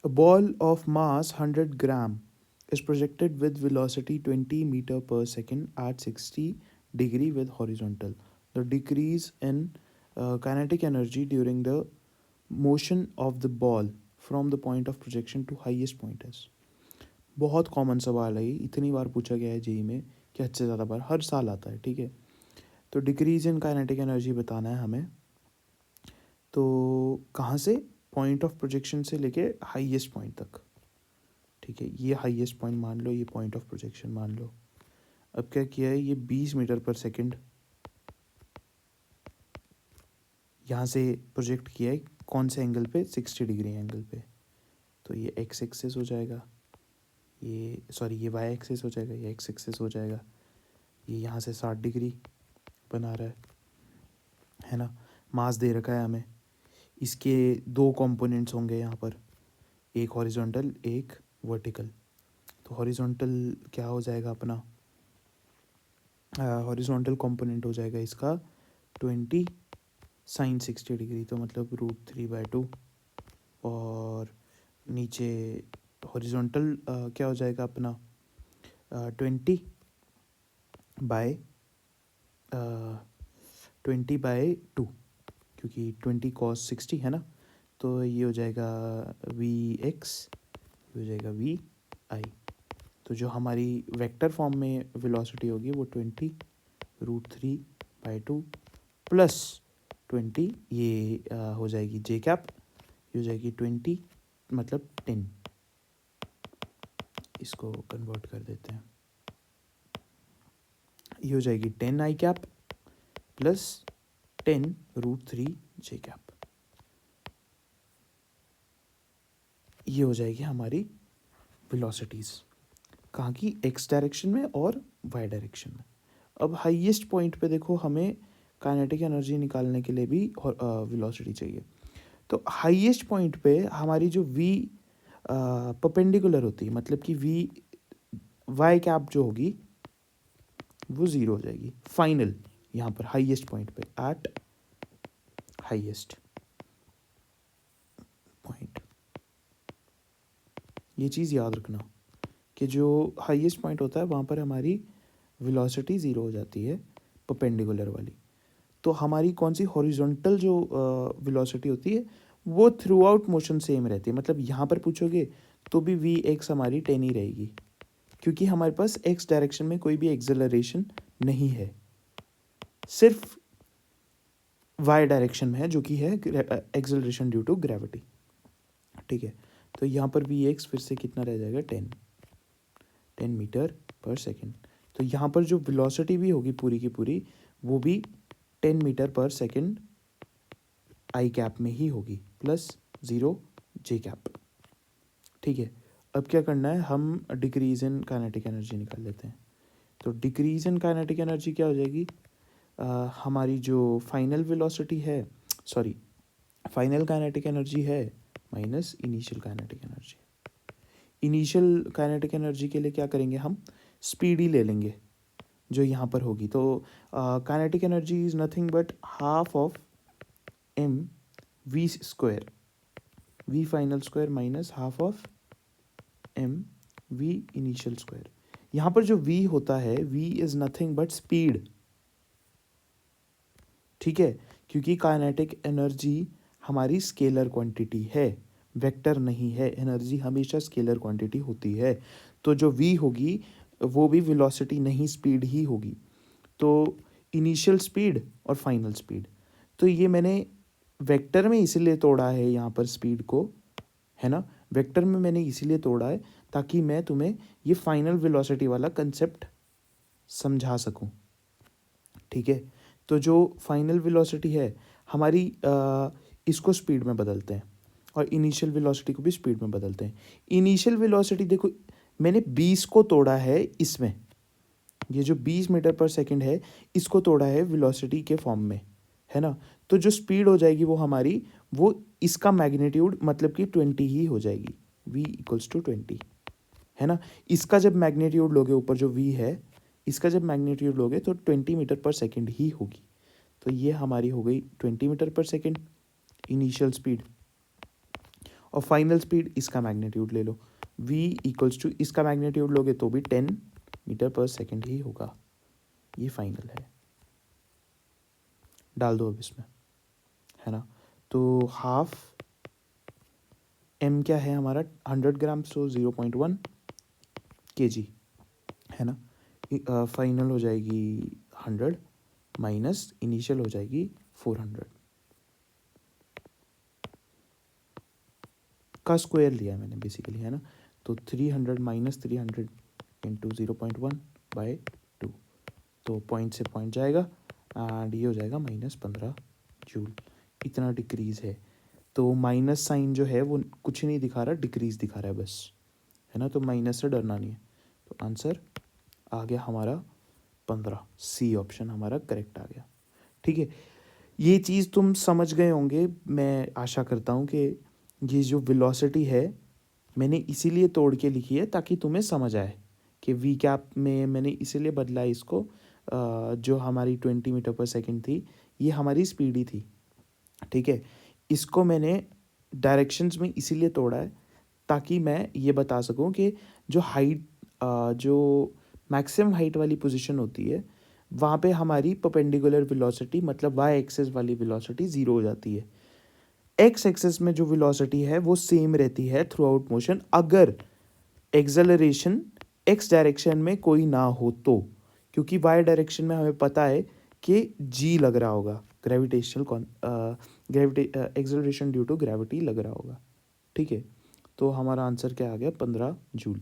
A ball of mass 100 gram is projected with velocity 20 meter per second at 60 degree with horizontal. The decrease in kinetic energy during the motion of the ball from the point of projection to highest point is. बहुत common सवाल है ये, इतनी बार पूछा गया है JEE में कि हद से ज़्यादा बार, हर साल आता है, ठीक है। तो डिक्रीज इन काइनेटिक एनर्जी बताना है हमें। तो कहाँ से, पॉइंट ऑफ प्रोजेक्शन से लेके हाईएस्ट पॉइंट तक, ठीक है। ये हाईएस्ट पॉइंट मान लो, ये पॉइंट ऑफ प्रोजेक्शन मान लो। अब क्या किया है, ये 20 मीटर पर सेकंड यहाँ से प्रोजेक्ट किया है, कौन से एंगल पे, 60 डिग्री एंगल पे। तो ये एक्स एक्सेस हो जाएगा, ये सॉरी ये वाई एक्सेस हो जाएगा, ये एक्स एक्सेस हो जाएगा। ये यहाँ से 60 डिग्री बना रहा है ना। मास दे रखा है हमें, इसके दो कंपोनेंट्स होंगे यहाँ पर, एक हॉरिजॉन्टल एक वर्टिकल। तो हॉरिजॉन्टल क्या हो जाएगा अपना, हॉरिजॉन्टल कंपोनेंट हो जाएगा इसका 20 साइन 60 डिग्री, तो मतलब √3/2। और नीचे हॉरिजॉन्टल क्या हो जाएगा अपना 20/2, क्योंकि 20 cos 60 है ना। तो ये हो जाएगा Vx, ये हो जाएगा Vi। तो जो हमारी वेक्टर फॉर्म में वेलोसिटी होगी वो 20 √3/2 प्लस 20, ये हो जाएगी जे कैप, ये हो जाएगी 20 मतलब 10। इसको कन्वर्ट कर देते हैं, ये हो जाएगी 10 आई कैप प्लस 10 √3 जे कैप। ये हो जाएगी हमारी वेलोसिटीज़, कहाँ की, एक्स डायरेक्शन में और वाई डायरेक्शन में। अब हाईएस्ट पॉइंट पे देखो, हमें काइनेटिक एनर्जी निकालने के लिए भी वेलोसिटी चाहिए। तो हाईएस्ट पॉइंट पे हमारी जो वी परपेंडिकुलर होती है, मतलब कि वी वाई कैप जो होगी वो ज़ीरो हो जाएगी फाइनल, यहाँ पर हाईएस्ट पॉइंट पे, एट हाईएस्ट पॉइंट। ये चीज़ याद रखना कि जो हाईएस्ट पॉइंट होता है वहाँ पर हमारी वेलोसिटी ज़ीरो हो जाती है, परपेंडिकुलर वाली। तो हमारी कौन सी हॉरिजॉन्टल जो वेलोसिटी होती है वो थ्रू आउट मोशन सेम रहती है। मतलब यहाँ पर पूछोगे तो भी वी एक्स हमारी 10 ही रहेगी, क्योंकि हमारे पास एक्स डायरेक्शन में कोई भी एक्सेलरेशन नहीं है, सिर्फ वाई डायरेक्शन में है जो कि है एक्सेलरेशन ड्यू टू ग्रेविटी, ठीक है। तो यहाँ पर वी एक्स फिर से कितना रह जाएगा, 10 मीटर पर सेकेंड। तो यहाँ पर जो वेलोसिटी भी होगी पूरी की पूरी वो भी 10 मीटर पर सेकेंड आई कैप में ही होगी, प्लस 0 जे कैप, ठीक है। अब क्या करना है, हम डिक्रीज इन काइनेटिक एनर्जी निकाल लेते हैं। तो डिक्रीज इन काइनेटिक एनर्जी क्या हो जाएगी, हमारी जो फाइनल वेलोसिटी है, सॉरी फाइनल काइनेटिक एनर्जी है minus initial kinetic energy. Initial kinetic energy के लिए क्या करेंगे, हम स्पीड ही ले लेंगे जो यहाँ पर होगी। तो kinetic energy is nothing but half of M V square, V final square minus half of M V initial square. यहाँ पर जो वी होता है, V is nothing but speed, ठीक है। क्योंकि काइनेटिक एनर्जी हमारी स्केलर क्वांटिटी है, वेक्टर नहीं है। एनर्जी हमेशा स्केलर क्वांटिटी होती है, तो जो वी होगी वो भी वेलोसिटी नहीं, स्पीड ही होगी। तो इनिशियल स्पीड और फाइनल स्पीड, तो ये मैंने वेक्टर में इसीलिए तोड़ा है यहाँ पर स्पीड को, है ना। वेक्टर में मैंने इसीलिए तोड़ा है ताकि मैं तुम्हें ये फाइनल वेलोसिटी वाला कंसेप्ट समझा सकूं, ठीक है। तो जो फाइनल वेलोसिटी है हमारी, इसको स्पीड में बदलते हैं और इनिशियल वेलोसिटी को भी स्पीड में बदलते हैं। इनिशियल वेलोसिटी देखो, मैंने 20 को तोड़ा है इसमें, ये जो 20 मीटर पर सेकंड है इसको तोड़ा है वेलोसिटी के फॉर्म में, है ना। तो जो स्पीड हो जाएगी वो हमारी, वो इसका मैग्नीट्यूड मतलब कि 20 ही हो जाएगी, v इक्वल्स टू 20, है ना। इसका जब मैग्नीट्यूड लोगे, ऊपर जो v है इसका जब मैग्नीट्यूड लोगे तो 20 मीटर पर सेकंड ही होगी। तो ये हमारी हो गई 20 मीटर पर सेकंड इनिशियल स्पीड। और फाइनल स्पीड इसका मैग्नीट्यूड ले लो, v इक्वल्स टू इसका मैग्नीट्यूड लोगे तो भी 10 मीटर पर सेकेंड ही होगा। ये फाइनल है, डाल दो अब इसमें, है ना। तो हाफ m क्या है हमारा 100 ग्राम, सो 0.1 kg, है ना। फाइनल हो जाएगी 100 माइनस इनिशियल हो जाएगी 400 का स्क्वायर लिया है मैंने बेसिकली, है ना। तो 300 माइनस 300 इंटू 0.1/2, तो पॉइंट से पॉइंट जाएगा एंड ये हो जाएगा -15 जूल। इतना डिक्रीज़ है, तो माइनस साइन जो है वो कुछ नहीं दिखा रहा, डिक्रीज़ दिखा रहा है बस, है ना। तो माइनस से डरना नहीं है, तो आंसर आ गया हमारा 15, सी ऑप्शन हमारा करेक्ट आ गया। ठीक है, ये चीज़ तुम समझ गए होंगे, मैं आशा करता हूँ कि ये जो वेलोसिटी है मैंने इसीलिए तोड़ के लिखी है ताकि तुम्हें समझ आए कि वी कैप में मैंने इसीलिए बदला है इसको, जो हमारी 20 मीटर पर सेकेंड थी ये हमारी स्पीड ही थी। ठीक है, इसको मैंने डायरेक्शंस में इसीलिए तोड़ा है ताकि मैं ये बता सकूं कि जो हाइट, जो मैक्सिमम हाइट वाली पोजीशन होती है वहाँ पे हमारी परपेंडिकुलर वेलोसिटी मतलब वाई एक्सेस वाली वेलोसिटी ज़ीरो हो जाती है। एक्स एक्सेस में जो वेलोसिटी है वो सेम रहती है थ्रू आउट मोशन, अगर एक्सेलरेशन एक्स डायरेक्शन में कोई ना हो तो, क्योंकि वाई डायरेक्शन में हमें पता है कि जी लग रहा होगा, gravitational acceleration due to gravity लग रहा होगा। ठीक है, तो हमारा आंसर क्या आ गया 15 जूल।